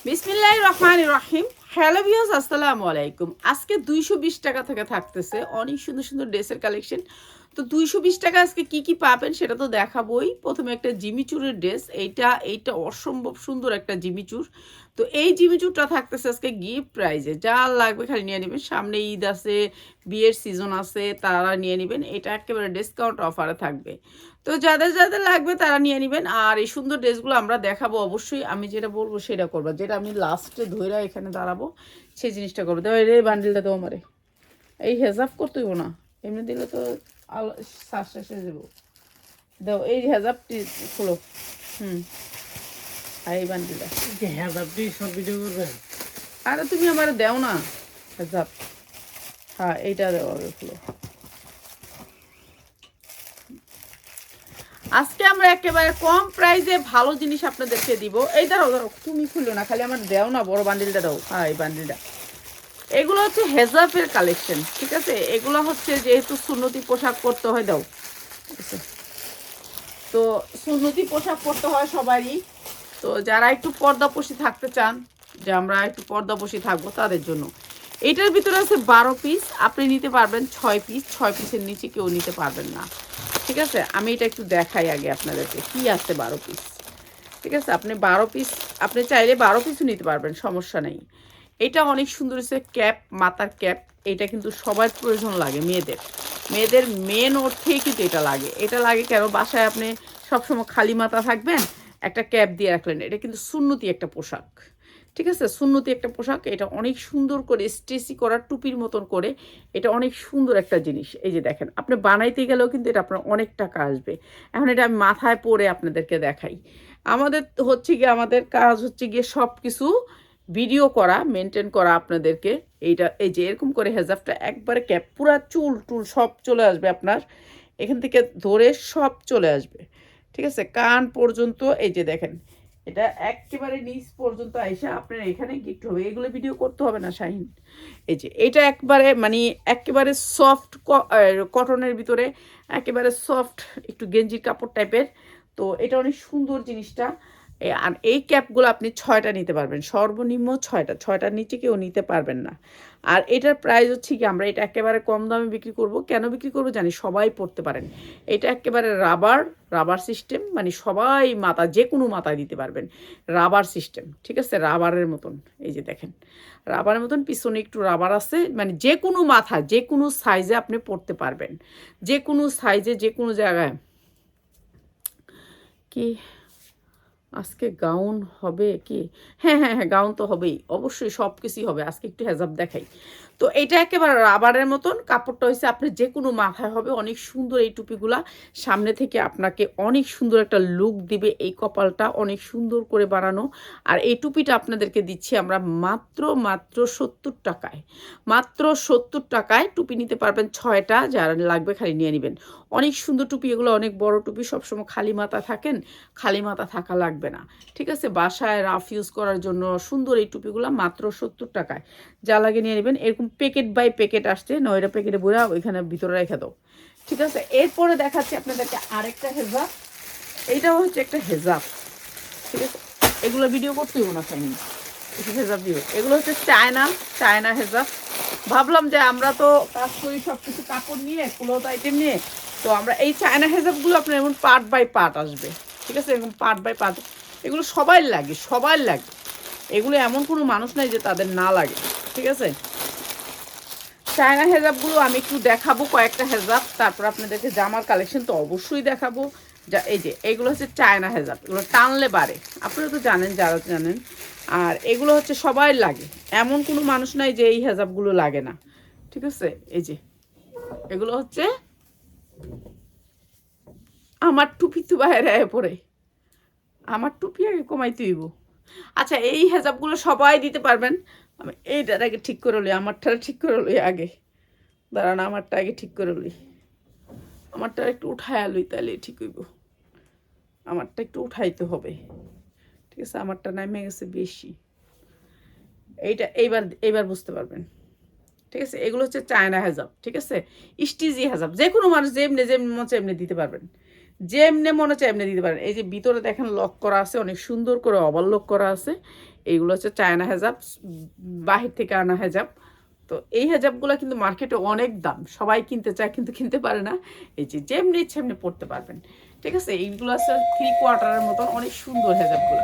বিসমিল্লাহির রহমানির রহিম। Hello viewers, আসসালামু আলাইকুম। আজকে 220 টাকা থেকে থাকতেছে অনেক সুন্দর সুন্দর ড্রেসের কালেকশন। তো 220 টাকা আজকে কি কি পাবেন সেটা তো দেখাবোই। প্রথমে একটা জিমিচুরের ড্রেস, এইটা অসম্ভব সুন্দর একটা জিমিচুর। তো এই জিমিচুরটা থাকতেছে আজকে গিফট প্রাইজে, যা লাগবে খালি নিয়ে নেবেন। সামনে ঈদ আছে, বিয়ের সিজন আছে, তারা নিয়ে নেবেন। এটা একেবারে ডিসকাউন্ট অফারে থাকবে। তো যাদের যাদের লাগবে তারা নিয়ে নেবেন। আর এই সুন্দর ড্রেসগুলো আমরা দেখাবো অবশ্যই। আমি যেটা বলবো সেটা করবো, যেটা আমি লাস্টে ধইরা এখানে দাঁড়াবো সেই জিনিসটা করবো। দেবো এই বান্ডিলটা দেবো আমারে, এই হেজাব করতে হইব না, এমনি দিলে তো আলো শ্বাস শেষে যাবো। দাও এই হেজাবটি খুলো। আর এই বান্ডিলটা হেজাবটি সব ভিডিও করবেন। আরে তুমি আমার দেও না হেজাব। হ্যাঁ এইটা দেওয়া খুলো। আজকে আমরা একেবারে কম প্রাইসে ভালো জিনিস আপনাদেরকে দিব। এই দাঁড়াও দাঁড়াও, তুমি খুলো না, খালি আমার দেও না, বড় বান্ডিলটা দাও। হ্যাঁ এই বান্ডিলটা, এগুলো হচ্ছে হেজাবের কালেকশন, ঠিক আছে। এগুলো হচ্ছে যেহেতু সুন্নতি পোশাক পরতে হয়, দাও। তো সুন্নতি পোশাক পরতে হয় সবারই। তো যারা একটু পর্দাপোশী থাকতে চান, যে আমরা একটু পর্দাপোশী থাকবো, তাদের জন্য এটার ভিতরে আছে 12 পিস। আপনি নিতে পারবেন 6 পিস, 6 পিসের নিচে কেউ নিতে পারবেন না, ঠিক আছে। আমি এটা একটু দেখাই আগে আপনাদেরকে কি আছে 12 পিস, ঠিক আছে। আপনি 12 পিস, আপনি চাইলে 12 পিসও নিতে পারবেন, সমস্যা নেই। এটা অনেক সুন্দর হচ্ছে ক্যাপ, মাথার ক্যাপ। এটা কিন্তু সবার প্রয়োজন লাগে, মেয়েদের মেয়েদের মেন অর্থেই কিন্তু এটা লাগে। এটা লাগে কেন, বাসায় আপনি সবসময় খালি মাথা থাকবেন, একটা ক্যাপ দিয়ে রাখলেন। এটা কিন্তু সুন্নতি একটা পোশাক, ঠিক আছে। সুন্নতি একটা পোশাক। এটা অনেক সুন্দর করে স্ট্রেচি করা, টুপির মতন করে। এটা অনেক সুন্দর একটা জিনিস। এই যে দেখেন, আপনি বানাইতে গেলেও কিন্তু এটা আপনার অনেক টাকা আসবে। এখন এটা আমি মাথায় পরে আপনাদেরকে দেখাই। আমাদের হচ্ছে গিয়ে, আমাদের কাজ হচ্ছে গিয়ে সব কিছু ভিডিও করা, মেনটেন করা আপনাদেরকে। এইটা এই যে এরকম করে হেজাবটা একবারে ক্যাপ, পুরা চুল টুল সব চলে আসবে আপনার, এখান থেকে ধরে সব চলে আসবে, ঠিক আছে, কান পর্যন্ত। এই যে দেখেন, এটা একেবারে নিচ পর্যন্ত আইসা আপনার এখানে গিফট হবে। এগুলো ভিডিও করতে হবে না শাহিন। এই যে এটা একবারে মানে একেবারে সফট কটনের ভিতরে, একেবারে সফট একটু গেঞ্জির কাপড় টাইপের। তো এটা অনেক সুন্দর জিনিসটা। আর এই ক্যাপগুলো আপনি 6টা নিতে পারবেন, সর্বনিম্ন 6টা, 6টার নিচে কেউ নিতে পারবেন না। আর এটার প্রাইস হচ্ছে কি, আমরা এটা একেবারে কম দামে বিক্রি করব। কেন বিক্রি করব জানি, সবাই পড়তে পারেন। এটা একেবারে রাবার সিস্টেম, মানে সবাই মাথা, যে কোনো মাথায় দিতে পারবেন, রাবার সিস্টেম, ঠিক আছে, রাবারের মতন। এই যে দেখেন, রাবারের মতন পিছনে একটু রাবার আছে, মানে যে কোনো মাথা, যে কোনো সাইজে আপনি পড়তে পারবেন, যে কোনো সাইজে, যে কোনো জায়গায়। কি আজকে গাউন হবে কি? হ্যাঁ হ্যাঁ হ্যাঁ, গাউন তো হবেই, অবশ্যই সব কিছুই হবে। আজকে একটু হেজাব দেখাই। তো এটা একেবারে রাবারের মতন কাপড়টা হয়েছে, আপনি যে কোনো মাথায় হবে। অনেক সুন্দর এই টুপিগুলা, সামনে থেকে আপনাকে অনেক সুন্দর একটা লুক দিবে। এই কপালটা অনেক সুন্দর করে বানানো। আর এই টুপিটা আপনাদেরকে দিচ্ছি আমরা মাত্র 70 টাকায়। মাত্র 70 টাকায় টুপি নিতে পারবেন 6টা, যারা লাগবে খালি নিয়ে নেবেন। অনেক সুন্দর টুপি এগুলো, অনেক বড় টুপি। সবসময় খালি মাথা থাকেন, খালি মাথা থাকা লাগবে না, ঠিক আছে। বাসায় রাফ ইউজ করার জন্য সুন্দর এই টুপিগুলো মাত্র 70 টাকায়, যা লাগে নিয়ে নেবেন। এরকম প্যাকেট বাই প্যাকেট আসছে, 9টা প্যাকেটে বইরা ওইখানে ভিতরে রেখে দাও, ঠিক আছে। এরপরে দেখাচ্ছি আপনাদেরকে আরেকটা হেজাব। এইটাও হচ্ছে একটা হেজাব, ঠিক আছে। এগুলো ভিডিও করতেই না খাইনি, হেজাব ভিডিও। এগুলো হচ্ছে চায়না হেজাব। ভাবলাম যে আমরা তো কাজ করি সব কিছু কাপড় নিয়ে, ক্লথ আইটেম নিয়ে। তো আমরা এই চায়না হেজাবগুলো আপনার এমন পার্ট বাই পার্ট আসবে, ঠিক আছে, এরকম পার্ট বাই পার্ট। এগুলো সবাই লাগে, সবাই লাগে। এগুলো এমন কোনো মানুষ নাই যে তাদের না লাগে, ঠিক আছে। চায়না হেজাবগুলো আমি একটু দেখাবো, কয়েকটা হেজাব, তারপর আপনাদেরকে জামার কালেকশন তো অবশ্যই দেখাবো। যা এই যে এইগুলো হচ্ছে চায়না হেজাব, এগুলো টানলে বাড়ে, আপনারা তো জানেন, যারা জানেন। আর এগুলো হচ্ছে সবাই লাগে, এমন কোনো মানুষ নাই যে এই হেজাবগুলো লাগে না, ঠিক আছে। এই যে এগুলো হচ্ছে আমার টুপি তো বাইরে পরে, আমার টুপি আগে কমাইতে হইব। আচ্ছা, এই হেজাবগুলো সবাই দিতে পারবেন। আমি এইটার আগে ঠিক করে লই, আমারটা ঠিক করে লই আগে, দাঁড়ান, আমারটা আগে ঠিক করে লই। আমারটা একটু উঠায় লই, তাহলে ঠিক হইব। আমারটা একটু উঠাইতে হবে, ঠিক আছে। আমারটা নামে গেছে বেশি। এইটা এইবার বুঝতে পারবেন, ঠিক আছে। এগুলো হচ্ছে চায়না হেজাব, ঠিক আছে, স্টিজি হেজাব। যে কোনো মানুষ যেমনি যেমনি মন এমনি দিতে পারবেন, যেমনে মনে হচ্ছে এমনি দিতে পারেন। এই যে ভিতরে দেখেন লক করা আছে, অনেক সুন্দর করে ওভারলক করা আছে। এইগুলো হচ্ছে চায়না হেজাব, বাহির থেকে আনা হেজাব। তো এই হেজাবগুলো কিন্তু মার্কেটে অনেক দাম, সবাই কিনতে চায় কিন্তু কিনতে পারে না। এই যে যেমনি ইচ্ছে এমনি পড়তে পারবেন, ঠিক আছে। এইগুলো আছে 3/4 মতন, অনেক সুন্দর হেজাবগুলো,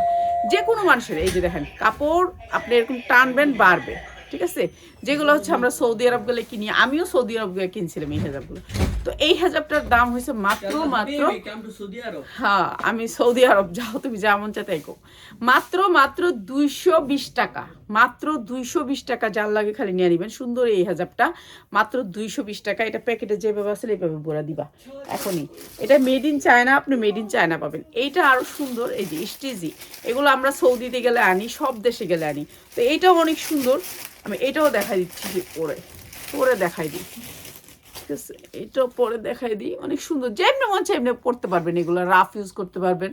যে কোনো মানুষের। এই যে দেখেন কাপড় আপনি এরকম টানবেন বাড়বে, ঠিক আছে। যেগুলো হচ্ছে আমরা সৌদি আরব গেলে কিনি, আমিও সৌদি আরব গেলে কিনছিলাম এই হেজাবগুলো। তো এই হেজাবটার দাম হয়েছে মাত্র হ্যাঁ, আমি সৌদি আরব, যাও তুমি যেমন চাই তাই কো। মাত্র 220 টাকা, মাত্র 220 টাকা। যার লাগে খালি নিয়ে নিবেন। সুন্দর এই হেজাবটা মাত্র 220 টাকা। এটা প্যাকেটে যেভাবে আছে এইভাবে ভরা দিবা এখনই। এটা মেড ইন চায়না, আপনি মেড ইন চায়না পাবেন। এইটা আরো সুন্দর, এই যে স্টেজি, এগুলো আমরা সৌদিতে গেলে আনি, সব দেশে গেলে আনি। তো এইটাও অনেক সুন্দর, আমি এটাও দেখাই দিচ্ছি যে পরে পরে দেখাই দিই, ঠিক আছে। এটাও পরে দেখাই দিই, অনেক সুন্দর, যেমনি মন চাই এমনি পড়তে পারবেন, এগুলো রাফ ইউজ করতে পারবেন।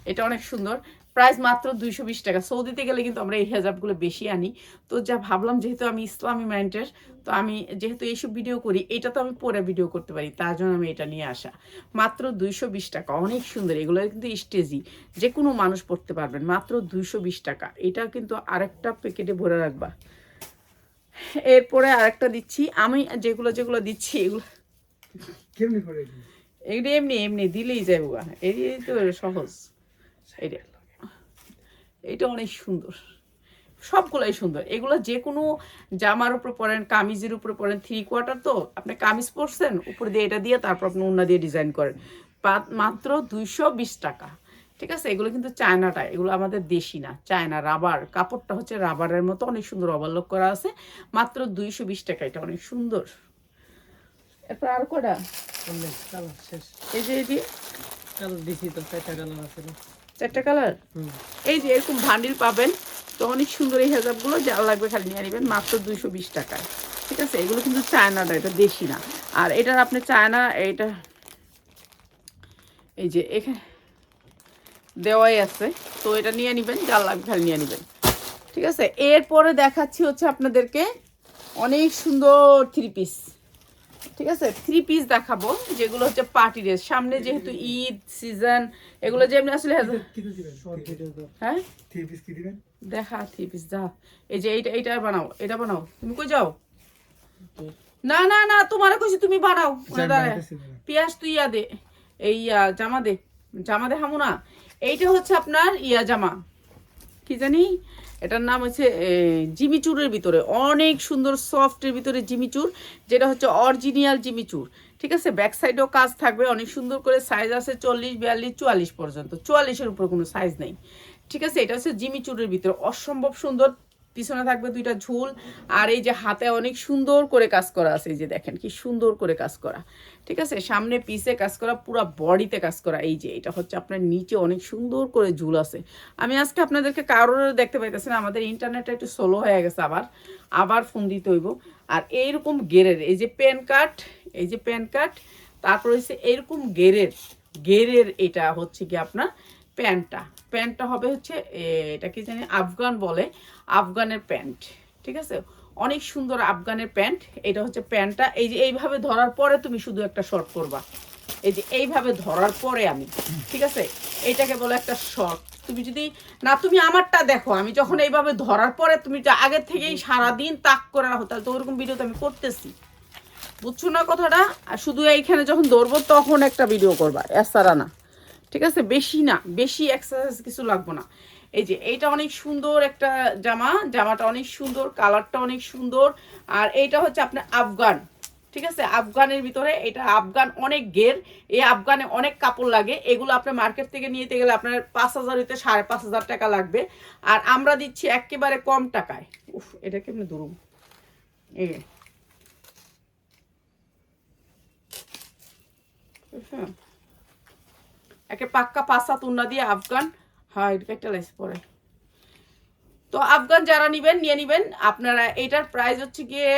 এটা অনেক সুন্দর, প্রাইস মাত্র 220 টাকা। সৌদিতে গেলে কিন্তু আমরা এই হেজাবগুলো বেশি আনি। তো যা ভাবলাম, যেহেতু আমি ইসলামী মাইন্ডের, তো আমি যেহেতু এইসব ভিডিও করি, এটা তো আমি পরে ভিডিও করতে পারি, তার জন্য আমি এটা নিয়ে আসা। মাত্র 220 টাকা, অনেক সুন্দর। এগুলো কিন্তু স্টেজি, যে কোনো মানুষ পড়তে পারবেন, মাত্র 220 টাকা। এটা কিন্তু আরেকটা প্যাকেটে ভরে রাখবা। এরপরে আরেকটা দিচ্ছি আমি, যেগুলো যেগুলো দিচ্ছি এগুলো এগুলো এমনি এমনি দিলেই যাবো, এই তো সহজ। এটা এটা অনেক সুন্দর, সবগুলাই সুন্দর। এগুলো যে কোনো জামার উপরে পরেন, কামিজের উপরে পরেন। 3/4 তো আপনি কামিজ পরছেন, উপরে দিয়ে এটা দিয়ে তারপর আপনি ওড়না দিয়ে ডিজাইন করেন। মাত্র 220 টাকা, ঠিক আছে। এগুলো কিন্তু চায়নাটা, এগুলো আমাদের দেশি না, চায়না। রাবার কাপড়টা হচ্ছে রাবারের মতো, অনেক সুন্দর ওভারলক করা আছে। মাত্র 220 টাকা, এটা অনেক সুন্দর। এরপর আর কটা এই যে এটি 4টা কালার, এই যে এরকম ভান্ডিল পাবেন। তো অনেক সুন্দর এই হেজাবগুলো, যা লাগবে খালি নিয়ে নেবেন মাত্র 220 টাকায়, ঠিক আছে। এগুলো কিন্তু চায়নাটা, এটা দেশি না। আর এটার আপনি চায়না, এইটা এই যে এখানে দেওয়াই আছে, তো এটা নিয়ে নেবেন, যা লাগবে খালি নিয়ে নেবেন, ঠিক আছে। এরপরে দেখাচ্ছি হচ্ছে আপনাদেরকে অনেক সুন্দর 3 পিস, ঠিক আছে। 3 পিস দেখাবো, যেগুলো হচ্ছে পার্টি ড্রেস। সামনে যেহেতু ঈদ সিজন, এগুলো যেমনি আসলে হ্যাঁ দেখা 3 পিস যা। এই যে এইটা বানাও, এটা বানাও। তুমি কই যাও? না না না, তোমার কইছি তুমি বানাও। পিয়াস তুই ইয়া দে, এই জামা দে, জামা দে হামু না। এইটা হচ্ছে আপনার জামা, কি জানি এটার নাম হচ্ছে জিমিচুরের ভিতরে, অনেক সুন্দর সফটের ভিতরে জিমিচুর, যেটা হচ্ছে অরিজিনাল জিমিচুর, ঠিক আছে। ব্যাক সাইডেও কাজ থাকবে, অনেক সুন্দর করে। সাইজ আছে 40, 42, 44 পর্যন্ত, 44-এর উপর কোনো সাইজ নেই, ঠিক আছে। এটা হচ্ছে জিমিচুরের ভিতরে, অসম্ভব সুন্দর। পিছনে থাকবে 2টা ঝুল, আর এই যে হাতে অনেক সুন্দর করে কাজ করা আছে, এই যে দেখেন কি সুন্দর করে কাজ করা, ঠিক আছে। সামনে পিছে কাজ করা, পুরো বডিতে কাজ করা। এই যে এটা হচ্ছে আপনার নিচে অনেক সুন্দর করে ঝুল আছে। আমি আজকে আপনাদেরকে কারোর দেখতে পাইতেছি না, আমাদের ইন্টারনেটটা একটু স্লো হয়ে গেছে, আবার ফোন দিতে হইব। আর এইরকম গেরের, এই যে প্যান কাট, এই যে প্যান কাট, তারপর হচ্ছে এইরকম গেরের এটা হচ্ছে কি আপনার প্যান্টটা হবে হচ্ছে এটা কি জানি আফগান বলে, আফগানের প্যান্ট, ঠিক আছে। অনেক সুন্দর আফগানের প্যান্ট। এটা হচ্ছে প্যান্টটা, এই যে এইভাবে ধরার পরে তুমি শুধু একটা শর্ট করবা, এই যে এইভাবে ধরার পরে আমি, ঠিক আছে, এইটাকে বলে একটা শর্ট। তুমি যদি না, তুমি আমারটা দেখো, আমি যখন এইভাবে ধরার পরে তুমি আগে থেকেই সারাদিন তাক করে রাখো, তাহলে তো ওরকম ভিডিও তো আমি করতেছি, বুঝছো না কথাটা। আর শুধু এইখানে যখন ধরবো তখন একটা ভিডিও করবা, এছাড়া না, ঠিক আছে। বেশি না, বেশি এক্সারসাইজ কিছু লাগবে না। এই যে এইটা অনেক সুন্দর একটা জামাটা অনেক সুন্দর, কালারটা অনেক সুন্দর। আর এইটা হচ্ছে আপনার আফগান, ঠিক আছে। আফগানের ভিতরে এটা আফগান, অনেক ঘের। এই আফগানে অনেক কাপড় লাগে, এগুলো আপনার মার্কেট থেকে নিতে গেলে আপনার 5,000 হইতে 5,500 টাকা লাগবে। আর আমরা দিচ্ছি একেবারে কম টাকায়। উফ, এটা কেমনে ধরুন, এই একে পাক্কা 5-7 উন্না দিয়ে আফগান, হ্যাঁ এটা একটা লাইস পরে। তো আফগান যারা নিবেন নিয়ে নিবেন আপনারা। এটার প্রাইস হচ্ছে গিয়ে,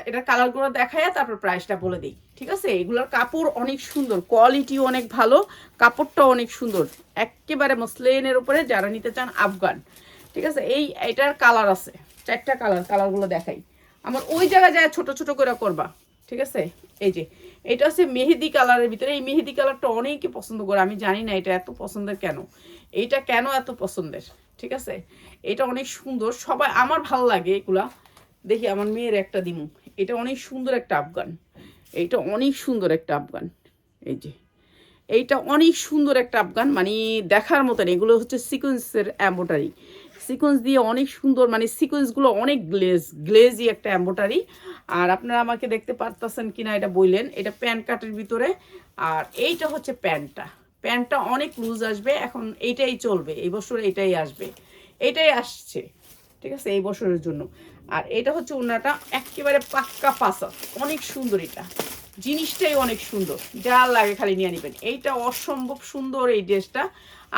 এটার কালারগুলো দেখায় তারপর প্রাইসটা বলে দিই, ঠিক আছে। এগুলোর কাপড় অনেক সুন্দর, কোয়ালিটিও অনেক ভালো, কাপড়টাও অনেক সুন্দর, একেবারে মসলিনের উপরে যারা নিতে চান আফগান, ঠিক আছে। এটার কালার আছে 4টা কালারগুলো দেখাই। আমার ওই জায়গায় যায় ছোট ছোট করে করবা, ঠিক আছে। এই যে এটা হচ্ছে মেহেদি কালারের ভিতরে। এই মেহেদি কালারটা অনেকে পছন্দ করে, আমি জানি না এটা এত পছন্দের কেন, এইটা কেন এত পছন্দের। ঠিক আছে, এটা অনেক সুন্দর, সবাই আমার ভালো লাগে এগুলা। দেখি আমার মেয়ের একটা দিমু, এটা অনেক সুন্দর একটা আফগান, এইটা অনেক সুন্দর একটা আফগান। এই যে এইটা অনেক সুন্দর একটা আফগান, মানে দেখার মতন। এগুলো হচ্ছে সিকোয়েন্সের এম্ব্রয়ডারি, সিকোয়েন্স দিয়ে অনেক সুন্দর, মানে সিকোয়েন্সগুলো অনেক গ্লেজি একটা এম্ব্রয়ডারি। আর আপনারা আমাকে দেখতে পারতেছেন কিনা এটা বললেন। এটা প্যান্ট কাটের ভিতরে, আর এইটা হচ্ছে প্যান্টটা। প্যান্টটা অনেক লুজ আসবে, এখন এইটাই চলবে, এই বছর এটাই আসবে, এটাই আসছে। ঠিক আছে, এই বছরের জন্য। আর এটা হচ্ছে ওনাটা একেবারে পাক্কা পাসা, অনেক সুন্দর, এটা জিনিসটাই অনেক সুন্দর, যা লাগে খালি নিয়ে নেবেন। এইটা অসম্ভব সুন্দর এই ড্রেসটা।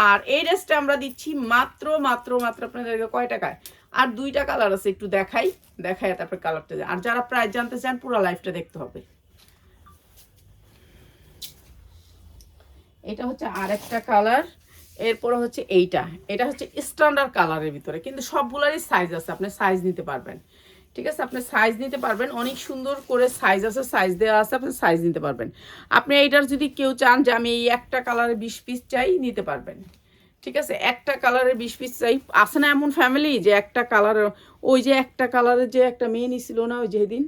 আর এই ড্রেসটা আমরা দিচ্ছি মাত্র মাত্র মাত্র আপনাদেরকে কয় টাকায়? আর 2টা কালার আছে, একটু দেখাই, তারপরে কালারটা। আর যারা প্রাইস জানতে চান পুরো লাইফটা দেখতে হবে। এটা হচ্ছে আরেকটা কালার, এরপরে হচ্ছে এইটা। এটা হচ্ছে স্ট্যান্ডার্ড কালারের ভিতরে, কিন্তু সবগুলারই সাইজ আছে, আপনি সাইজ নিতে পারবেন। ঠিক আছে, আপনি সাইজ নিতে পারবেন, অনেক সুন্দর করে সাইজ আছে, সাইজ দেওয়া আছে, আপনি সাইজ নিতে পারবেন। আপনি এইটার যদি কেউ চান যে আমি এই একটা কালারের 20 পিস চাই, নিতে পারবেন। ঠিক আছে, একটা কালারের 20 পিস চাই। আছে না এমন ফ্যামিলি যে একটা কালার, ওই যে একটা কালারের যে একটা মেয়ে নিছিল না ওই যেদিন,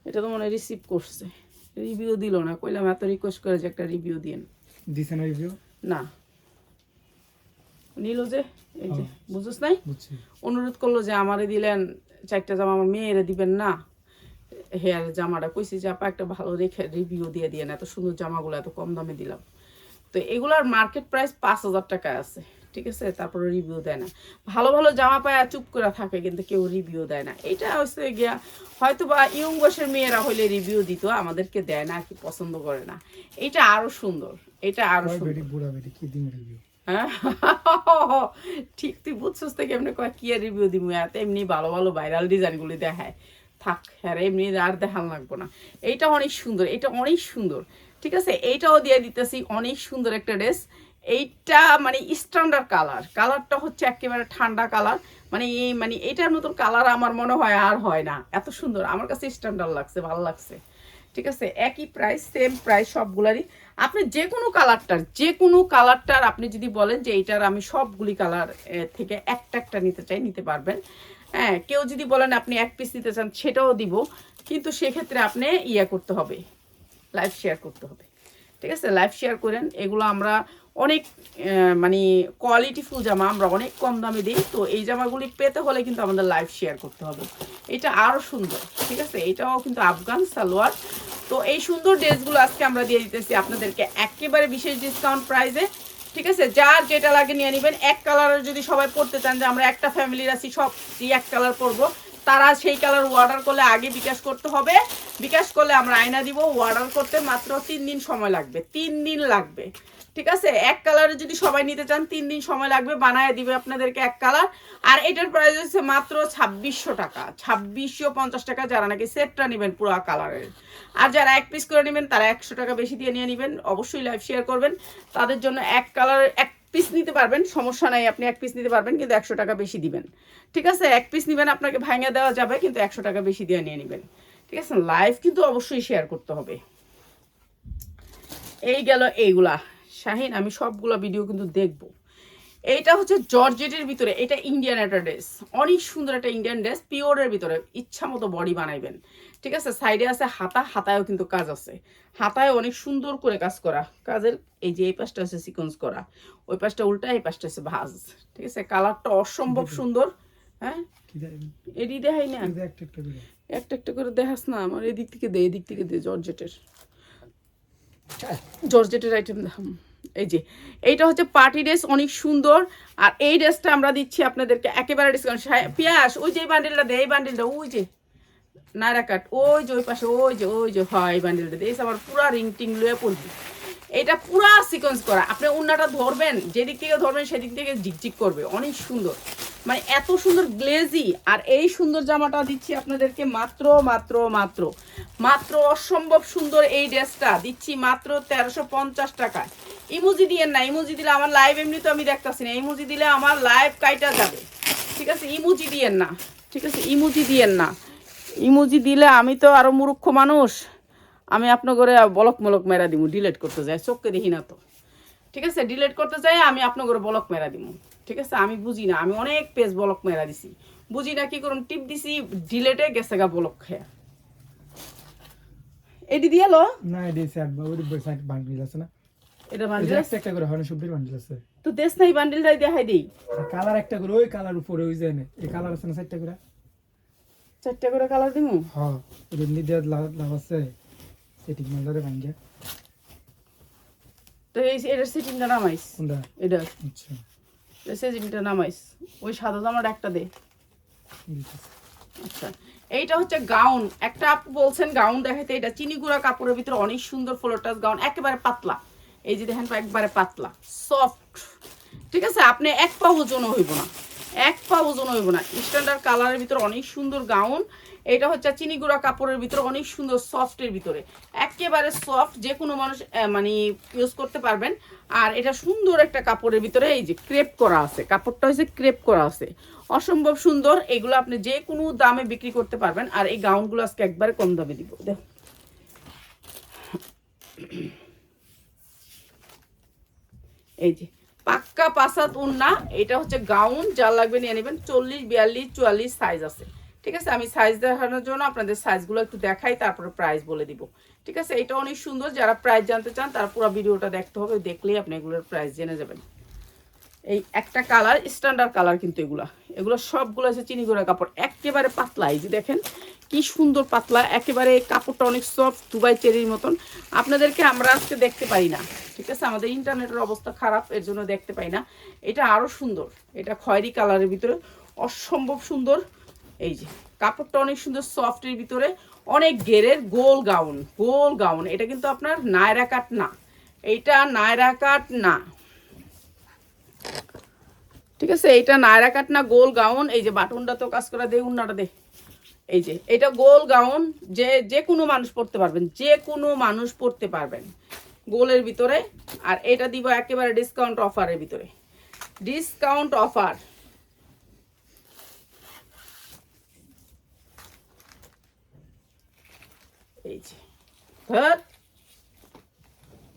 এটা তো মনে হয় রিসিভ করছে, রিভিউ দিল না। কইলাম এত রিকোয়েস্ট করে যে একটা রিভিউ দিন, দিছে না রিভিউ? না নিল যে, এই যে বুঝছ নাই, বুঝছি। অনুরোধ করলো যে আমারে দিলেন 4টা জামা, আমার মেয়েরে দিবেন না। হেয়ার জামাটা কইছি যে আপা একটা ভালো রেখে রিভিউ দিয়ে দিয়ে, এত সুন্দর জামাগুলো এত কম দামে দিলাম। তো এগুলার মার্কেট প্রাইস 5,000 টাকা আছে। ঠিক আছে, তারপরে রিভিউ দেয় না। ভালো ভালো জামা পায় চুপ করে থাকে, কিন্তু কেউ রিভিউ দেয় না। এটা হচ্ছে গিয়া হয়তো বা ইয়ং বয়সের মেয়েরা হইলে রিভিউ দিত, আমাদেরকে দেয় না আর কি, পছন্দ করে না। এটা আরো সুন্দর, এটা আরো সুন্দর। বুড়া বেটি কি দিন রিভিউ? হ্যাঁ ঠিক, তুই বুঝছিস তো কেমনে কয় কি আর রিভিউ দিব, এত এমনি ভালো ভালো ভাইরাল ডিজাইনগুলি দেখায়, থাক হ্যাঁ এমনি আর দেখান লাগবো না। এইটা অনেক সুন্দর, এটা অনেক সুন্দর। ঠিক আছে, এইটাও দিয়ে দিতেছি, অনেক সুন্দর একটা ড্রেস। এইটা মানে স্ট্যান্ডার্ড কালার, কালারটা হচ্ছে একেবারে ঠান্ডা কালার, মানে এই মানে এইটার মতন কালার আমার মনে হয় আর হয় না, এত সুন্দর আমার কাছে স্ট্যান্ডার্ড লাগছে, ভালো লাগছে। ঠিক আছে, একই প্রাইস, সেম প্রাইস সবগুলারই। আপনি যে কোনো কালারটার আপনি যদি বলেন যে এইটার আমি সবগুলি কালার থেকে একটা একটা নিতে চাই, নিতে পারবেন। হ্যাঁ, কেউ যদি বলেন আপনি এক পিস নিতে চান, সেটাও দিব, কিন্তু সেক্ষেত্রে আপনি ইয়া করতে হবে, লাইভ শেয়ার করতে হবে। ঠিক আছে, লাইভ শেয়ার করেন। এগুলো আমরা অনেক মানে কোয়ালিটিফুল জামা আমরা অনেক কম দামে দিই, তো এই জামাগুলি পেতে হলে কিন্তু আমাদের লাইভ শেয়ার করতে হবে। এটা আরও সুন্দর। ঠিক আছে, এটাও কিন্তু আফগান সালোয়ার। তো এই সুন্দর ড্রেসগুলো আজকে আমরা দিয়ে দিতেছি আপনাদেরকে একেবারে বিশেষ ডিসকাউন্ট প্রাইসে। ঠিক আছে, যার যেটা লাগে নিয়ে নেবেন। এক কালারের যদি সবাই পড়তে চান, যে আমরা একটা ফ্যামিলির আছি সব এক কালার পরবো, তারা সেই কালার অর্ডার করলে আগে বিকাশ করতে হবে। বিকাশ করলে আমরা আয়না দিব। অর্ডার করতে মাত্র 3 দিন সময় লাগবে, 3 দিন লাগবে। ঠিক আছে, এক কালারে যদি সবাই নিতে চান 3 দিন সময় লাগবে, বানায় দিবে আপনাদেরকে এক কালার। আর এটার প্রাইস হচ্ছে মাত্র 2600 টাকা, 2650 টাকা, যারা নাকি সেটটা নেবেন পুরো কালারের। আর যারা এক পিস করে নেবেন তারা 100 টাকা বেশি দিয়ে নিয়ে নেবেন। অবশ্যই লাইভ শেয়ার করবেন, তাদের জন্য এক কালারের এক পিস নিতে পারবেন, সমস্যা নাই, আপনি এক পিস নিতে পারবেন, কিন্তু 100 টাকা বেশি দিবেন। ঠিক আছে, এক পিস নেবেন আপনাকে ভাঙিয়ে দেওয়া যাবে, কিন্তু 100 টাকা বেশি দিয়ে নিয়ে নেবেন। ঠিক আছে, লাইভ কিন্তু অবশ্যই শেয়ার করতে হবে। এই গেল এইগুলা শাহিন, আমি সবগুলো ভিডিও কিন্তু দেখবো। এইটা হচ্ছে জর্জেটের ভিতরে, এটা ইন্ডিয়ান একটা ড্রেস, অনেক সুন্দর একটা ইন্ডিয়ান ড্রেস, পিওরের ভিতরে, ইচ্ছা মতো বডি বানাইবেন। ঠিক আছে, সাইডে আছে হাতা, হাতায়ও কিন্তু কাজ আছে, হাতায় অনেক সুন্দর করে কাজ করা, কাজের এই যে এই পাশটা আছে সিকোয়েন্স করা, ওই পাশটা উল্টা, এই পাশটা আছে ভাঁজ। ঠিক আছে, কালারটা অসম্ভব সুন্দর। হ্যাঁ এডি দেখাই না, একটা একটা করে দেখাস না, আমার এদিক থেকে দে, এদিক থেকে দে, জর্জেটের আইটেম দেখাম। এই যে এইটা হচ্ছে পার্টি ড্রেস, অনেক সুন্দর। আর এই ড্রেসটা আমরা দিচ্ছি আপনাদেরকে একেবারে ডিসকাউন্ট। পিয়াস ওই যে এই বান্ডেলটা দে, এই বান্ডেলটা ওই যে নায়রা কাট, ওই যে ওই পাশে, ওই যে হয় এই বান্ডেলটা দিয়ে আমার পুরা রিং টিং লুয়ে পড়বি। এটা পুরা সিকোয়েন্স করা, আপনি উন্নাটা ধরবেন, যেদিক থেকে ধরবেন সেদিক থেকে ঝিকঝিক করবে, অনেক সুন্দর, মানে এত সুন্দর গ্লেজি। আর এই সুন্দর জামাটা দিচ্ছি আপনাদেরকে মাত্র মাত্র মাত্র মাত্র অসম্ভব সুন্দর এই ড্রেসটা দিচ্ছি মাত্র 1350 টাকায়। ইমোজি দিয়েন না, ইমোজি দিলে আমার লাইভ এমনি তো আমি দেখতেছি না, ইমোজি দিলে আমার লাইভ কাইটা যাবে। ঠিক আছে, ইমোজি দিয়েন না। ঠিক আছে, ইমোজি দিয়েন না, ইমোজি দিলে আমি তো আরো মূর্খ মানুষ, আমি আপনার ঘরে বলক মলক মেরা দিব, ডিলেট করতে যাই, চোখকে দেখি না তো, ঠিক আছে? ডিলেট করতে যাই আমি আপনার ঘরে বলক মেরা দিব, ঠিক আছে? আমি বুঝি না, আমি অনেক পেজ বলক মেরা দিছি, বুঝি না কি করুন, টিপ দিছি, ডিলেটে গেছে গা বলক খেয়া। এটি দিয়ে লো না এডি সেট বা ওই সাইড বান্ডিল আছে না, এটা এই বান্ডিল যে একটা করে হয় না, সবজির বান্ডিল আছে তো দেশ নাই, বান্ডিলটাই দেখাই দেই। কালার একটা করে, ওই কালার উপরে ওই যায় না, এই কালার আছে না চারটা করে। 4টা করে কালার দিমু। হ্যাঁ এর নিদে লাভ আছে সেটিং মালদারে ভাঙ্গা। তো এই এটার সেটিংটা নামাইস, কোনটা? এটা আচ্ছা সেটিংটা নামাইস, ওই সাদা জামাটা একটা দে। দিতেছি। আচ্ছা, এইটা হচ্ছে গাউন, একটা আপু বলছেন গাউন দেখাইতে, এটা চিনি গুঁড়া কাপড়ের ভিতরে অনেক সুন্দর ফ্লোর টাচ গাউন, একেবারে পাতলা, এই যে দেখেন একবারে পাতলা সফট, ঠিক আছে? আপনি এক পা ওজন হইব না, এক পা ওজন হইব না, স্ট্যান্ডার্ড কালারের ভিতরে অনেক সুন্দর গাউন। এটা হচ্ছে চিনি গুঁড়া কাপড়ের ভিতরে অনেক সুন্দর সফটের ভিতরে, একেবারে সফট, যে কোনো মানুষ মানে ইউজ করতে পারবেন। আর এটা সুন্দর একটা কাপড়ের ভিতরে, এই যে ক্রেপ করা আছে, কাপড়টা হচ্ছে ক্রেপ করা আছে, অসম্ভব সুন্দর। এগুলো আপনি যে কোনো দামে বিক্রি করতে পারবেন। আর এই গাউনগুলো আজকে একবারে কম দামে দিব, দেখো এই যে পাক্কা পাসাত উন্না। এটা হচ্ছে গাউন, যা লাগবে নিয়ে নেবেন, 40, 42, 44 সাইজ আছে, ঠিক আছে? আমি সাইজ দেখানোর জন্য আপনাদের সাইজগুলো একটু দেখাই, তারপরে প্রাইস বলে দিব, ঠিক আছে? এটা অনেক সুন্দর, যারা প্রাইস জানতে চান তারা পুরো ভিডিওটা দেখতে হবে, দেখলেই আপনি এগুলোর প্রাইস জেনে যাবেন। এই একটা কালার, স্ট্যান্ডার্ড কালার, কিন্তু এগুলো সবগুলো আছে চিনি গুঁড়া কাপড়, একেবারে পাতলা, এই যে দেখেন কি সুন্দর পাতলা, একেবারে কাপড়টা অনেক সফট, দুবাই চেরির মতন। আপনাদেরকে আমরা আজকে দেখতে পারি না, ঠিক আছে? আমাদের ইন্টারনেটের অবস্থা খারাপ, এর জন্য দেখতে পাই না। এটা আরো সুন্দর, এটা খয়েরি কালারের ভিতরে অসম্ভব সুন্দর, এই যে কাপড়টা অনেক সুন্দর সফটের ভিতরে, অনেক ঘেরের গোল গাউন, গোল গাউন। এটা কিন্তু আপনার নায়রা কাট না, এইটা নায়রা কাট না, ঠিক আছে? এইটা নায়রা কাট না, গোল গাউন। এই যে বাটনটা তো কাজ করা, দে উন্নাটা দে, এই যে এটা গোল গাউন, যে কোনো মানুষ পরতে পারবেন, যে কোনো মানুষ পরতে পারবেন গোলের ভিতরে। আর এটা দিব একেবারে ডিসকাউন্ট অফারের ভিতরে, ডিসকাউন্ট অফার। এই যে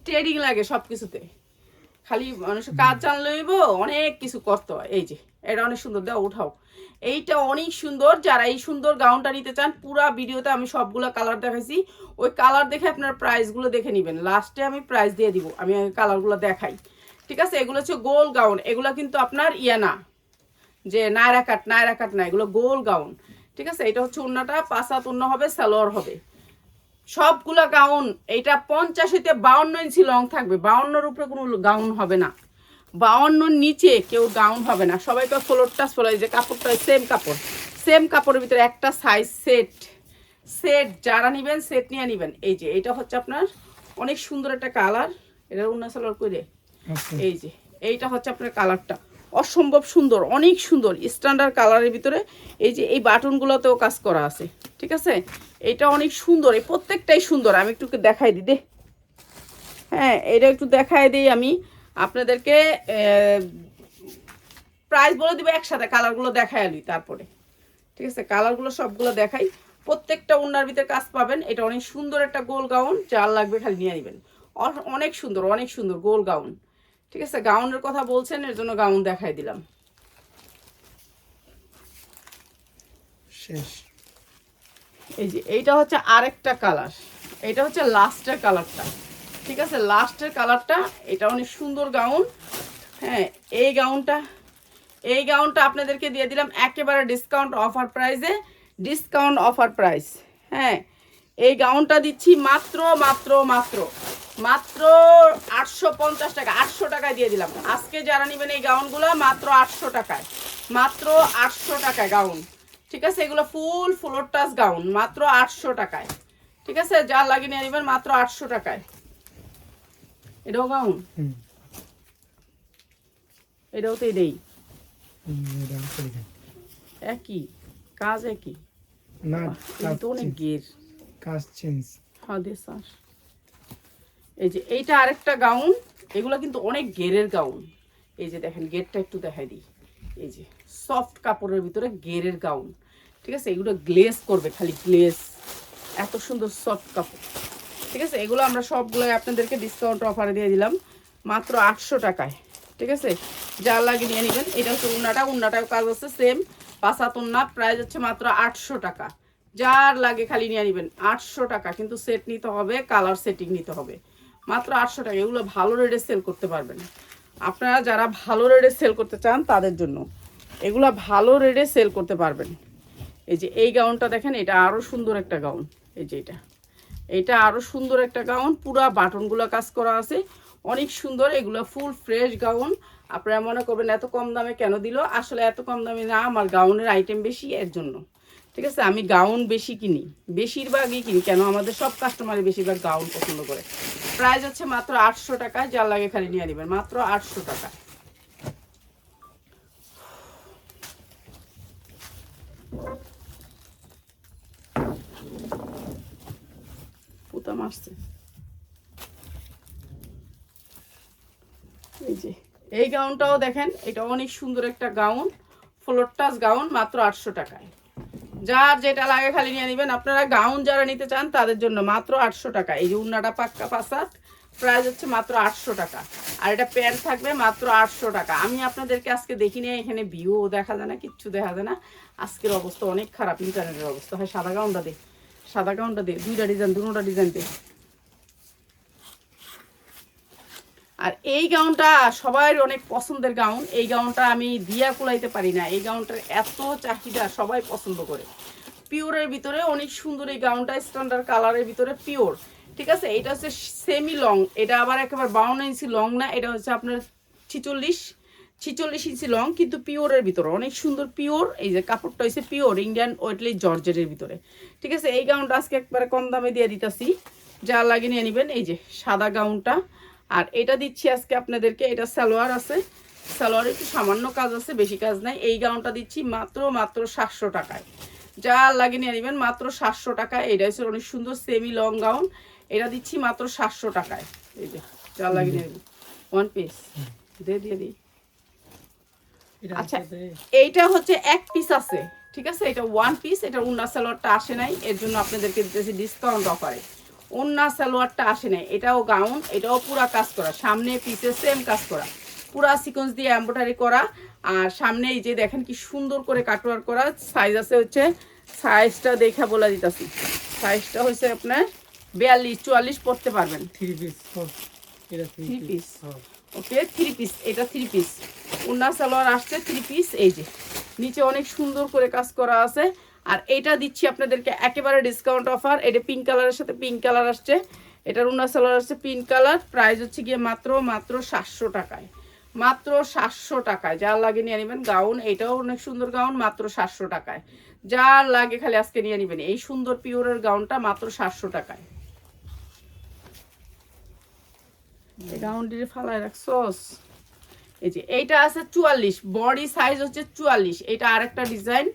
ট্রেডিং লাগে সবকিছুতে, খালি মানুষের কাজ জানলে হইব, অনেক কিছু করতে হয়। এই যে এটা অনেক সুন্দর, দাও উঠাও, এইটা অনেক সুন্দর। যারা এই সুন্দর গাউনটা নিতে চান, পুরা ভিডিওতে আমি সবগুলো কালার দেখাইছি, ওই কালার দেখে আপনার প্রাইসগুলো দেখে নেবেন, লাস্টে আমি প্রাইস দিয়ে দিব, আমি কালারগুলো দেখাই, ঠিক আছে? এগুলো হচ্ছে গোল গাউন, এগুলো কিন্তু আপনার ইয়ে না যে নায়রা কাট না, এগুলো গোল গাউন, ঠিক আছে? এটা হচ্ছে উন্নাটা, পাঁচাত উন্না হবে, সালোয়ার হবে, সবগুলা গাউন। এইটা 50-তে 52 ইঞ্চি লং থাকবে, 52-এর উপরে কোনো গাউন হবে না, 52-এর নিচে কেউ গাউন হবে না। সবাইকে ফ্লোর টাচ ফলো, যে কাপড়টা সেম কাপড়ের ভিতরে একটা সাইজ সেট যারা নেবেন সেট নিয়ে নেবেন। এই যে এটা হচ্ছে আপনার অনেক সুন্দর একটা কালার, এটা উন্না সালোয়ার করে, এই যে এইটা হচ্ছে আপনার কালারটা অসম্ভব সুন্দর, অনেক সুন্দর স্ট্যান্ডার্ড কালারের ভিতরে। এই যে এই বাটনগুলোতেও কাজ করা আছে, ঠিক আছে? এটা অনেক সুন্দর, এই প্রত্যেকটাই সুন্দর। আমি একটু দেখাই দিই দে, হ্যাঁ এটা একটু দেখাই দিই আমি আপনাদেরকে, প্রাইস বলে দিব একসাথে, কালারগুলো দেখাই আলি তারপরে, ঠিক আছে? কালারগুলো সবগুলো দেখাই, প্রত্যেকটা উন্নার ভিতরে কাজ পাবেন। এটা অনেক সুন্দর একটা গোল গাউন, যার লাগবে খালি নিয়ে নেবেন, অনেক সুন্দর গোল গাউন, ঠিক আছে? গাউনের কথা বলছেন, এর জন্য গাউন দেখাই দিলাম। শেষ। এই যে এইটা হচ্ছে আরেকটা কালার, এটা হচ্ছে লাস্টের কালারটা, ঠিক আছে? লাস্টের কালারটা, এটা অনেক সুন্দর গাউন। হ্যাঁ এই গাউনটা আপনাদেরকে দিয়ে দিলাম একেবারে ডিসকাউন্ট অফার প্রাইসে, ডিসকাউন্ট অফার প্রাইস। হ্যাঁ এই গাউনটা দিচ্ছি মাত্র 850 টাকা, 800 টাকায় দিয়ে দিলাম আজকে। যারা নেবেন এই গাউনগুলো মাত্র 800 টাকায়, মাত্র 800 টাকায় গাউন, ঠিক আছে? এগুলো ফুল ফ্লোর টাচ গাউন, মাত্র 800 টাকায়, ঠিক আছে? যার লাগিয়ে নিয়ে নেবেন মাত্র 800 টাকায়। এটাও গাউন, এটাও তো এটাই একই কাজ, একই না তো অনেক গের কাজ চেঞ্জ। হ্যাঁ দে স্যার। এই যে এইটা আরেকটা গাউন, এগুলো কিন্তু অনেক গেরের গাউন। এই যে দেখেন গেরটা একটু দেখাই দিই, এই যে সফট কাপড়ের ভিতরে গেরের গাউন, ঠিক আছে? এগুলো গ্লেজ করবে, খালি গ্লেজ, এত সুন্দর সফট কাপড়, ঠিক আছে, এগুলো আমরা সবগুলোই আপনাদেরকে ডিসকাউন্ট অফারে দিয়ে দিলাম মাত্র 800 টাকায়। ঠিক আছে, যার লাগে নিয়ে নেবেন। এটা হচ্ছে উন্নাটাও কাজ আছে সেম, 5 হাত উন্না, প্রাইস হচ্ছে মাত্র 800 টাকা। যার লাগে খালি নিয়ে নেবেন 800 টাকা, কিন্তু সেট নিতে হবে, কালার সেটিং নিতে হবে, মাত্র 800 টাকা। এগুলো ভালো রেটে সেল করতে পারবেন আপনারা, যারা ভালো রেটে সেল করতে চান তাদের জন্য এগুলো ভালো রেটে সেল করতে পারবেন। এই যে এই গাউনটা দেখেন, এটা আরও সুন্দর একটা গাউন। এই যে এটা আরও সুন্দর একটা গাউন, পুরা বাটনগুলো কাজ করা আছে, অনেক সুন্দর। এগুলো ফুল ফ্রেশ গাউন। আপনারা মনে করবেন এত কম দামে কেন দিল, আসলে এত কম দামে না, আমার গাউনের আইটেম বেশি এর জন্য। ঠিক আছে, আমি গাউন বেশি কিনি, বেশিরভাগই কিনি, কেন আমাদের সব কাস্টমারই বেশিরভাগ গাউন পছন্দ করে। প্রাইস হচ্ছে মাত্র 800 টাকা, যার লাগে খালি নিয়ে নেবেন, মাত্র 800 টাকা। পুতা মারছে। এই যে এই গাউনটাও দেখেন, এটা অনেক সুন্দর একটা গাউন, ফ্লোর টাচ গাউন, মাত্র 800 টাকায়। যার যেটা লাগে খালি নিয়ে নেবেন। আপনারা গাউন যারা নিতে চান তাদের জন্য মাত্র 800 টাকা। এই যে উন্নাটা পাক্কা পাসাত, প্রাইস হচ্ছে মাত্র 800 টাকা। আর এটা প্যান্ট থাকবে মাত্র 800 টাকা। আমি আপনাদেরকে আজকে দেখি নিয়ে, এখানে ভিউ দেখা যায় না, কিচ্ছু দেখা যায় না। আজকের অবস্থা অনেক খারাপ, ইন্টারনেটের অবস্থা। হয় সাদা গাউনটা দে, সাদা গাউনটা দে, দুটোটা ডিজাইন দে। আর এই গাউনটা সবার অনেক পছন্দের গাউন। এই গাউনটা আমি দিয়া কুলাইতে পারি না, এই গাউনটার এত চাহিদা, সবাই পছন্দ করে। পিওরের ভিতরে অনেক সুন্দর এই গাউনটা, স্ট্যান্ডার্ড কালারের ভিতরে পিওর। ঠিক আছে, এটা হচ্ছে সেমি লং, এটা আবার একেবারে 52 ইঞ্চি লং না, এটা হচ্ছে আপনার 46 ইঞ্চি লং, কিন্তু পিওরের ভিতরে অনেক সুন্দর পিওর। এই যে কাপড়টা হচ্ছে পিওর ইন্ডিয়ান ওয়েটলি জর্জেটের ভিতরে। ঠিক আছে, এই গাউনটা আজকে একবারে কম দামে দিয়ে দিতেছি, যা লাগে নিয়ে নেবেন। এই যে সাদা গাউনটা, আর এটা দিচ্ছি আজকে আপনাদেরকে, এটা সালোয়ার আছে, সালোয়ারে একটু সামান্য কাজ আছে, বেশি কাজ নাই। এই গাউনটা দিচ্ছি মাত্র 700 টাকায়, যা লাগে নিয়ে নেবেন, মাত্র 700 টাকায়। এটা হচ্ছে অনেক সুন্দর সেমি লং গাউন, এটা দিচ্ছি মাত্র 700 টাকায়। এই যে যা লাগে নিয়ে নেবেন, ওয়ান পিস দিয়ে দিই। আচ্ছা, এইটা হচ্ছে এক পিস আছে, ঠিক আছে, এটা ওয়ান পিস, এটা উন্না সালোয়ারটা আসে নাই, এর জন্য আপনাদেরকে দিতেছি ডিসকাউন্ট অফারে। ওন্না সালোয়ারটা আসে নাই, এটাও গাউন, এটাও পুরা কাজ করা, সামনে পিছে সেম কাজ করা, পুরা সিকোয়েন্স দিয়ে এমব্রয়ডারি করা। আর সামনে এই যে দেখেন কি সুন্দর করে কাটওয়ার্ক করা। সাইজ আছে হচ্ছে, সাইজটা দেখা বলে দিতেছি, সাইজটা হচ্ছে আপনার 42-44 পড়তে পারবেন। থ্রি পিস ওকে, 3 পিস, এটা 3 পিস ওন্না সালোয়ার আসছে 3 পিস। এই যে নিচে অনেক সুন্দর করে কাজ করা আছে। আর এটা দিচ্ছি আপনাদেরকে একেবারে ডিসকাউন্ট অফার। এটা পিঙ্ক কালারের সাথে পিঙ্ক কালার আসছে, এটার উন্না সালোয়ার আসছে পিঙ্ক কালার। প্রাইস হচ্ছে গিয়ে মাত্র 700 টাকায়, মাত্র 700 টাকায়। যার লাগে নিয়ে নেবেন। গাউন, এটাও অনেক সুন্দর গাউন, মাত্র 700 টাকায়। যার লাগে খালি আজকে নিয়ে নেবেন এই সুন্দর পিওরের গাউনটা, মাত্র 700 টাকায়। এই গাউনটির ফালায় রাখছস। এই যে এইটা আছে 44, বডি সাইজ হচ্ছে 44। এটা আরেকটা ডিজাইন,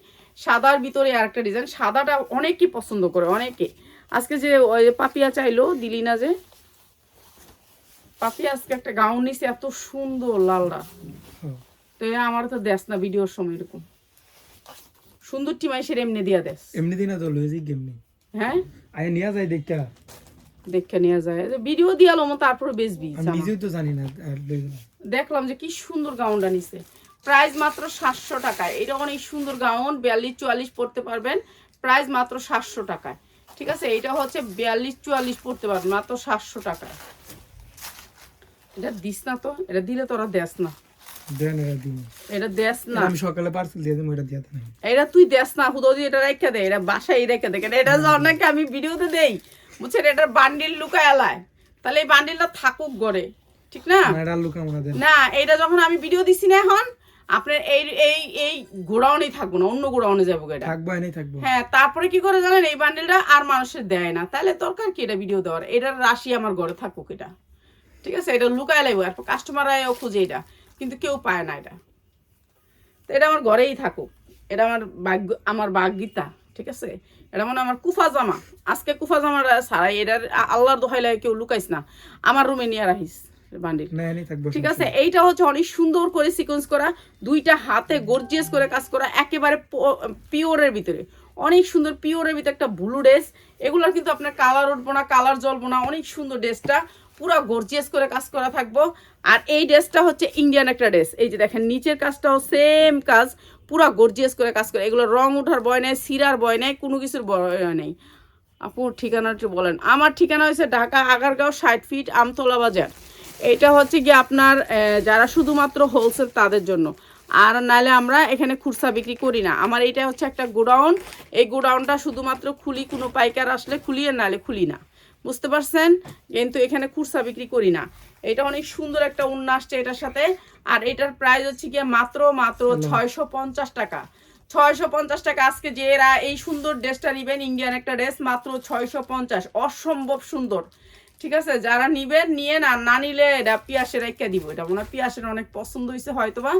সাদার ভিতরে আরেকটা ডিজাইন। সাদাটা অনেকেই পছন্দ করে, অনেকে। আজকে যে ওই পাপিয়া চাইলো, দিলি না যে পাপিয়া, আজকে একটা গাউন নিছে এত সুন্দর লালটা, তো আমার তো দেশ না ভিডিওর সময় এরকম সুন্দর টিমাইশের এমনি দিয়া দেশ, এমনি দিনা তো লয়ে যাই গেমনি। হ্যাঁ, আয় নিয়া যায় দেখে নিয়ে যায়, ভিডিও দিয়ালো তারপরে বেচবি। আমি নিজেও তো জানি না, আর দেখলাম যে কি সুন্দর গাউনটা নিছে। প্রাইস মাত্র 700 টাকায়। এটা অনেক সুন্দর গাউন, 42-44 পড়তে পারবেন, প্রাইস মাত্র 700 টাকায়। ঠিক আছে, এটা হচ্ছে 42-44 পড়তে পারবেন মাত্র 700 টাকায়। এটা দিস না তো, এটা দিলে তোরা দেস না, দেন এর দিন এটা দেস না। আমি সকালে পার্সেল দিয়ে দেব, এটা দিয়া দেন। এটা তুই দেস না, হুদো দিয়ে এটা রেখে দে, এটা বাসায় রেখে দে। এটা অনেকে আমি ভিডিওতে দেই, বুঝছেন, এটার বান্ডিল লুকায় আলায়, তাহলে এই বান্ডিলটা থাকুক ঘরে, ঠিক না? এটা লুকা মনে দেন না, এটা যখন আমি ভিডিও দিছি না, এখন আপনার এই এই এই গোডাউনেই থাকবো না, অন্য গোডাউনে যাবো এটা, থাকবো এনেই থাকবো। হ্যাঁ, তারপরে কি করে জানেন, এই বান্ডিলটা আর মানুষের দেয় না, তাহলে দরকার কি এটা ভিডিও দেওয়ার? এটার রাশি আমার ঘরে থাকুক এটা, ঠিক আছে? এটা লুকায় লাগবে, আর কাস্টমাররাও খুঁজে এটা, কিন্তু কেউ পায় না এটা, তো এটা আমার ঘরেই থাকুক। এটা আমার ভাগ্য, আমার ভাগ্যিতা, ঠিক আছে? এটা মানে আমার কুফা জামা, আজকে কুফা জামাটা ছাড়াই, এটার আল্লাহর দোহাই লাগে কেউ লুকাইস না, আমার রুমে নিয়ে রাখিস বান্ডিল, ঠিক আছে? এইটা হচ্ছে অনেক সুন্দর করে সিকোয়েন্স করা, দুইটা হাতে গর্জিয়াস করে কাজ করা, একেবারে পিওরের ভিতরে অনেক সুন্দর পিওরের ভিতরে একটা ব্লু ড্রেস, এগুলোর কিন্তু আপনার কালার উঠবো না, কালার জ্বলবো না, অনেক সুন্দর ড্রেসটা, পুরো গর্জিয়াস করে কাজ করা থাকবো। আর এই ড্রেসটা হচ্ছে ইন্ডিয়ান একটা ড্রেস, এই যে দেখেন নিচের কাজটাও সেম কাজ, পুরো গর্জিয়াস করে কাজ করে, এগুলো রং ওঠার ভয় নেই, সিরার ভয় নেই, কোনো কিছুর ভয় নেই। আপুর ঠিকানাটা বলেন। আমার ঠিকানা হচ্ছে ঢাকা আগারগাঁও 60 ফিট আমতলা বাজার। এটা হচ্ছে কি আপনার যারা শুধুমাত্র হোলসেল তাদের জন্য, আর নাহলে আমরা এখানে খুচরা বিক্রি করি না। আমার এটা হচ্ছে একটা গোডাউন, এই গোডাউনটা শুধুমাত্র খুলি কোনো পাইকার আসলে খুলি, আর নাহলে খুলি না, বুঝতে পারছেন? কিন্তু এখানে খুচরা বিক্রি করি না। এটা অনেক সুন্দর একটা উন্না আসছে এটার সাথে, আর এটার প্রাইস হচ্ছে গিয়ে মাত্র 650 টাকা। 650 টাকা। আজকে যে এরা এই সুন্দর ড্রেসটা নিবেন, ইন্ডিয়ান একটা ড্রেস, মাত্র 650, অসম্ভব সুন্দর। ঠিক আছে, যারা নিবেন নিয়ে না নিলে এটা পিয়াসের রেখে দিব, এটা মনে হয় পিয়াসের অনেক পছন্দ হয়েছে হয়তো বা,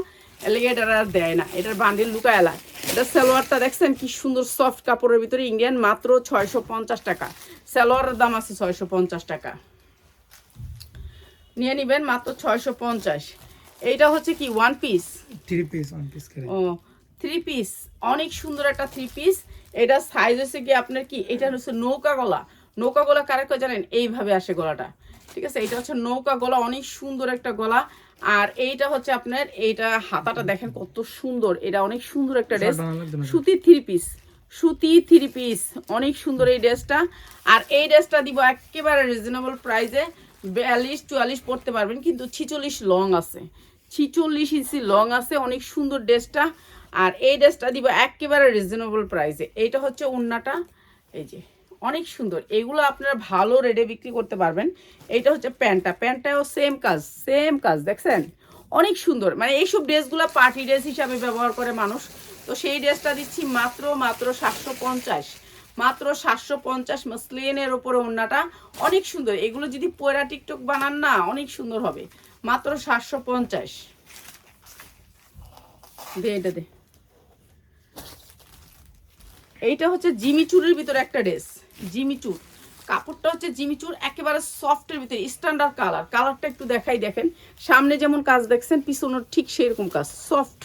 এলাকা এটার আর দেয় না, এটার বান্ডিল লুকায় এলায়। এটা সালোয়ারটা দেখছেন কি সুন্দর সফট কাপড়ের ভিতরে ইন্ডিয়ান, মাত্র 650 টাকা। সালোয়ারের দাম আছে 650 টাকা, নিয়ে নিবেন মাত্র 650। এইটা হচ্ছে কি ওয়ান পিস, 3 পিস 1 পিস করে। ও 3 পিস, অনেক সুন্দর একটা 3 পিস। এটা সাইজ হচ্ছে কি আপনার কি, এটা হচ্ছে নৌকা গলা। নৌকা গলা কারে কয় জানেন, এইভাবে আসে গলাটা, ঠিক আছে? এটা হচ্ছে নৌকা গলা, অনেক সুন্দর একটা গলা। আর এইটা হচ্ছে আপনার, এইটা হাতাটা দেখেন কত সুন্দর, এটা অনেক সুন্দর একটা ড্রেস, সুতি 3 পিস, সুতি 3 পিস, অনেক সুন্দর এই ড্রেসটা। আর এই ড্রেসটা দিব একেবারে রিজনেবল প্রাইসে, 42-44 পড়তে পারবেন, কিন্তু 46 লং আছে, 46 ইঞ্চি লং আছে, অনেক সুন্দর ড্রেসটা। আর এই ড্রেসটা দিব একেবারে রিজনেবল প্রাইসে। এইটা হচ্ছে ওড়নাটা, এই যে অনেক সুন্দর, এগুলো আপনারা ভালো রেটে বিক্রি করতে পারবেন। এইটা হচ্ছে প্যান্টটা, প্যান্টটাও সেম কাজ দেখছেন, অনেক সুন্দর। মানে এইসব ড্রেসগুলো পার্টি ড্রেস হিসাবে ব্যবহার করে মানুষ, তো সেই ড্রেসটা দিচ্ছি মাত্র 750, মাত্র 750। মসলিনের ওপরে ওড়নাটা অনেক সুন্দর, এগুলো যদি পয়রা টিকটক বানান না অনেক সুন্দর হবে, মাত্র 750। দে এটা দে। এইটা হচ্ছে জিমিচুরের ভিতরে একটা ড্রেস, জিমিচুর কাপড়টা হচ্ছে জিমিচুর, একেবারে সফটের ভিতরে স্ট্যান্ডার্ড কালার, কালারটা একটু দেখাই, দেখেন সামনে যেমন কাজ দেখছেন পিছনের ঠিক সেরকম কাজ, সফট।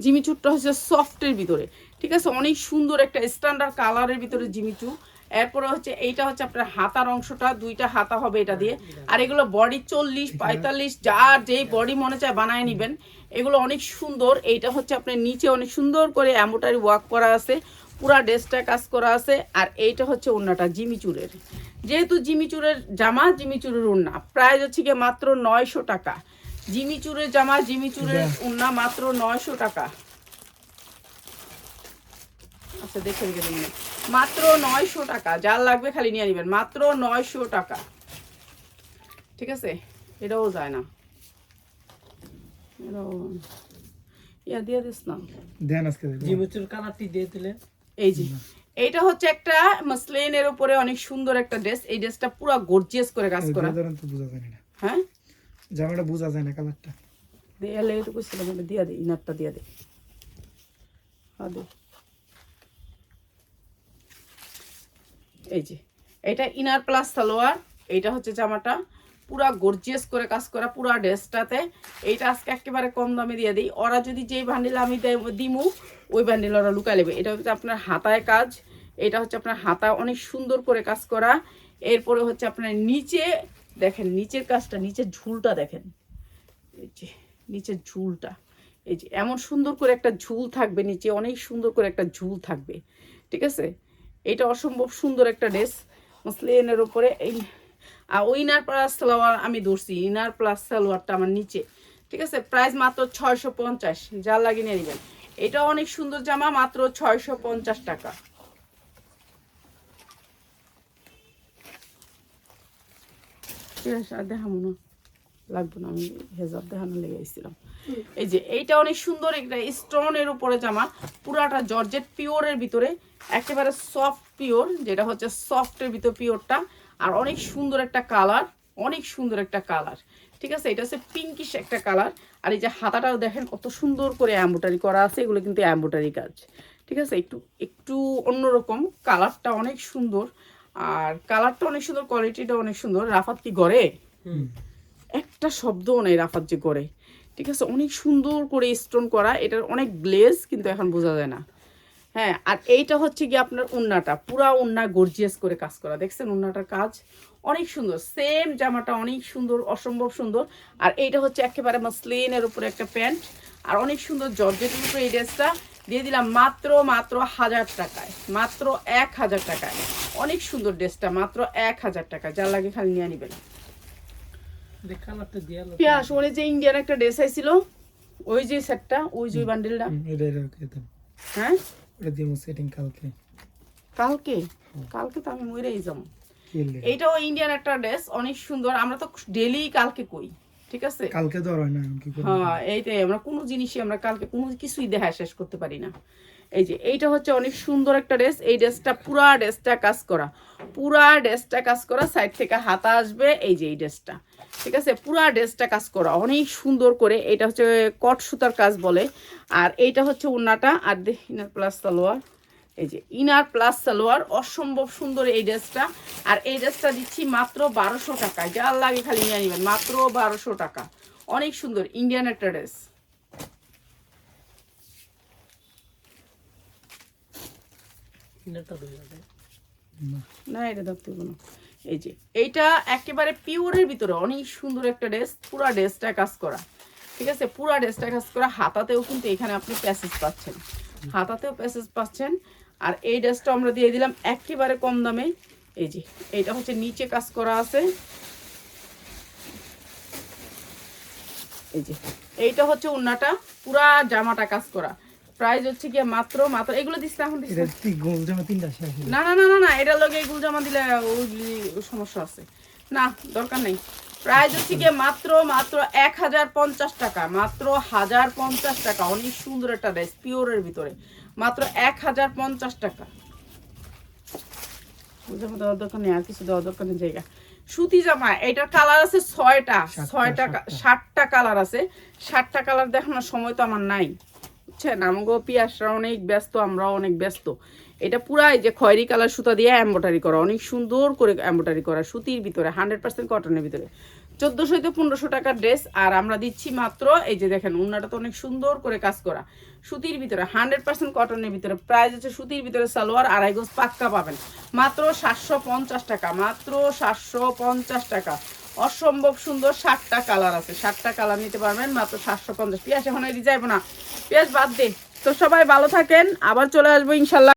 জিমিচুরটা হচ্ছে সফটের ভিতরে, ঠিক আছে, অনেক সুন্দর একটা স্ট্যান্ডার্ড কালারের ভিতরে জিমিচু। এরপরে হচ্ছে এইটা হচ্ছে আপনার হাতার অংশটা, 2টা হাতা হবে এটা দিয়ে। আর এগুলো বডি 40-45, যার যেই বডি মনে চায় বানায় নেবেন, এগুলো অনেক সুন্দর। এইটা হচ্ছে আপনার নিচে অনেক সুন্দর করে এমব্রয়ডারি ওয়ার্ক করা আছে, পুরা ড্রেসটা কাজ করা আছে। আর এইটা হচ্ছে ওড়নাটা জিমিচুরের, যেহেতু জিমিচুরের জামা, জিমিচুরের ওড়না, প্রাইস হচ্ছে গিয়ে মাত্র 900 টাকা। জিমিচুরের জামা, জিমিচুরের ওড়না, মাত্র 900 টাকা। আচ্ছা দেখে গেলেন, মাত্র 900 টাকা, যার লাগবে খালি নিয়ে নেবেন, মাত্র 900 টাকা, ঠিক আছে? এটাও যায় না, এটাও ইয়া দিয়ে দিস না, দেন আজকে জিমুচুর কালারটি দিয়ে দিলে। এই যে এইটা হচ্ছে একটা মসলিনের উপরে অনেক সুন্দর একটা ড্রেস, এই ড্রেসটা পুরো গর্জিয়াস করে কাজ করা। ধরেন তো বোঝা যায় না, হ্যাঁ জামাটা বোঝা যায় না কালারটা। দেয়ালে এটুকু ছিল, বলে দিয়া দে, ইনারটা দিয়া দে, হ্যাঁ দে। এই যে এটা ইনার প্লাস সালোয়ার, এইটা হচ্ছে জামাটা, পুরা গর্জিয়াস করে কাজ করা পুরা ড্রেসটাতে। এইটা আজকে একেবারে কম দামে দিয়ে দিই, ওরা যদি যেই বান্ডিল আমি দিমু ওই বান্ডিল ওরা লুকায় নেবে। এটা হচ্ছে আপনার হাতায় কাজ, এটা হচ্ছে আপনার হাতা অনেক সুন্দর করে কাজ করা। এরপরে হচ্ছে আপনার নিচে দেখেন, নিচের কাজটা, নিচের ঝুলটা দেখেন, এই যে নিচের ঝুলটা, এই যে এমন সুন্দর করে একটা ঝুল থাকবে নিচে, অনেক সুন্দর করে একটা ঝুল থাকবে, ঠিক আছে? এটা অসম্ভব সুন্দর একটা ড্রেস মসলিনের উপরে। এই আর ওই ইনার প্লাস সালোয়ার আমি ধরছি, ইনার প্লাস সালোয়ারটা আমার নিচে, ঠিক আছে? প্রাইস মাত্র 650, যার লাগিয়ে নিয়ে নেবেন। এটা অনেক সুন্দর জামা, মাত্র 650 টাকা। ঠিক আছে, আর দেখাবো না, লাগবে না, আমি হেজাব দেখানো লেগে এসেছিলাম। এই যে এইটা অনেক সুন্দর একটা স্টোনের উপরে জামা, পুরাটা জর্জেট পিওরের ভিতরে, একেবারে সফট পিওর, যেটা হচ্ছে সফটের ভিতর পিওরটা। আর অনেক সুন্দর একটা কালার, অনেক সুন্দর একটা কালার, ঠিক আছে? এটা হচ্ছে পিঙ্কিশ একটা কালার। আর এই যে হাতাটাও দেখেন কত সুন্দর করে এমব্রয়ডারি করা আছে, এগুলো কিন্তু এমব্রয়ডারি কাজ, ঠিক আছে? একটু একটু অন্যরকম, কালারটা অনেক সুন্দর, আর কালারটা অনেক সুন্দর, কোয়ালিটিটা অনেক সুন্দর। রাফাত কি গড়ে? একটা শব্দও নেই রাফাত যে গড়ে, ঠিক আছে? অনেক সুন্দর করে স্টোন করা, এটার অনেক গ্লেজ, কিন্তু এখন বোঝা যায় না। হ্যাঁ, আর এইটা হচ্ছে কি আপনার উন্নাটা, পুরা উন্না গর্জিয়াস করে কাজ করা, দেখছেন উন্নাটার কাজ অনেক সুন্দর, সেম জামাটা অনেক সুন্দর, অসম্ভব সুন্দর। আর এইটা হচ্ছে একেবারে মাসলিনের উপরে একটা প্যান্ট, আর অনেক সুন্দর জর্জেটের উপরে এই ড্রেসটা দিয়ে দিলাম মাত্র 1000 টাকায়, মাত্র 1000 টাকায়। অনেক সুন্দর ড্রেসটা, মাত্র 1000 টাকা, যার লাগে খালি নিয়ে নিবেন। কালারটা দিয়ে পিয়াস ওরে যে ইন্ডিয়ান একটা ড্রেস আইছিল, ওই যে সেটটা, ওই যে বান্ডেলটা, এটা খেতাম, হ্যাঁ ওটা দিয়ে সেটিং কালকে কালকে, কালকে তো আমি মরেই যাবো। কিনলে এইটাও ইন্ডিয়ান একটা ড্রেস, অনেক সুন্দর। আমরা তো ডেলি কালকে কই, ঠিক আছে? কালকে তো আর হয় না, এখন কি করব? হ্যাঁ, এইটাই, আমরা কোনো জিনিসই আমরা কালকে কোনো কিছুই দেখা শেষ করতে পারি না। এই যে এইটা হচ্ছে অনেক সুন্দর একটা ড্রেস, এই ড্রেসটা পুরা ড্রেসটা কাজ করা, পুরা ড্রেসটা কাজ করা, সাইড থেকে হাতা আসবে, এই যে এই ড্রেসটা, ঠিক আছে? পুরা ড্রেসটা কাজ করা অনেক সুন্দর করে, এটা হচ্ছে কট সুতার কাজ বলে। আর এইটা হচ্ছে ওড়নাটা, আর ইনার প্লাস সালোয়ার, এই যে ইনার প্লাস সালোয়ার, অসম্ভব সুন্দর এই ড্রেসটা। আর এই ড্রেসটা দিচ্ছি মাত্র 1200 টাকায়, যার লাগে খালি নিয়ে নেবেন, মাত্র 1200 টাকা। অনেক সুন্দর ইন্ডিয়ান একটা ড্রেস। কিনারটা দুই যাবে না, না, এটা দেখতে কোনো, এই যে এইটা একেবারে পিওরের ভিতরে অনেক সুন্দর একটা ড্রেস, পুরা ড্রেসটা কাজ করা, ঠিক আছে? পুরা ড্রেসটা কাজ করা, হাতাতেও কিন্তু এখানে আপনি প্যাসেজ পাচ্ছেন, হাতাতেও প্যাসেজ পাচ্ছেন। আর এই ড্রেসটা আমরা দিয়ে দিলাম একেবারে কম দামে। এই যে এইটা হচ্ছে নিচে কাজ করা আছে, এই যে এইটা হচ্ছে ওড়নাটা, পুরা জামাটা কাজ করা, প্রাইস হচ্ছে গিয়ে মাত্র এগুলো দিচ্ছে এখন দিচ্ছে এটা কি গোল জামা তিনটা শেষ হলো। না না না না না, এটার লগে এগুলো জামা দিলে ওই সমস্যা আছে, না দরকার নেই। প্রাইস হচ্ছে গিয়ে মাত্র 1050 টাকা, মাত্র 1050 টাকা। অনেক সুন্দর একটা ড্রেস পিওরের ভিতরে, মাত্র 1050 টাকা। জামা দেওয়ার দরকার নেই, আর কিছু দেওয়ার দরকার নেই জায়গা। সুতি জামা, এটার কালার আছে 6টা, 7টা কালার আছে, 7টা কালার দেখানোর সময় তো আমার নাই, বুঝছেন? আমাকে পিয়াসরা অনেক ব্যস্ত, আমরাও অনেক ব্যস্ত। এটা পুরাই যে খয়েরি কালার সুতা দিয়ে এমব্রয়ডারি করা, অনেক সুন্দর করে এমব্রয়ডারি করা, সুতির ভিতরে 100% কটনের ভিতরে, 1400 থেকে 1500 টাকার ড্রেস। আর আমরা দিচ্ছি মাত্র, এই যে দেখেন উন্নাটা তো অনেক সুন্দর করে কাজ করা, সুতির ভিতরে 100% কটনের ভিতরে। প্রাইস হচ্ছে সুতির ভিতরে সালোয়ার 2.5 গজ পাক্কা পাবেন, মাত্র 750 টাকা, মাত্র 750 টাকা। অসম্ভব সুন্দর, 7টা কালার আছে, 7টা কালার নিতে পারবেন মাত্র 750। পিয়াস এখন এটি যাইবো না, পিয়াস বাদ দে। তো সবাই ভালো থাকেন, আবার চলে আসবো ইনশাল্লাহ।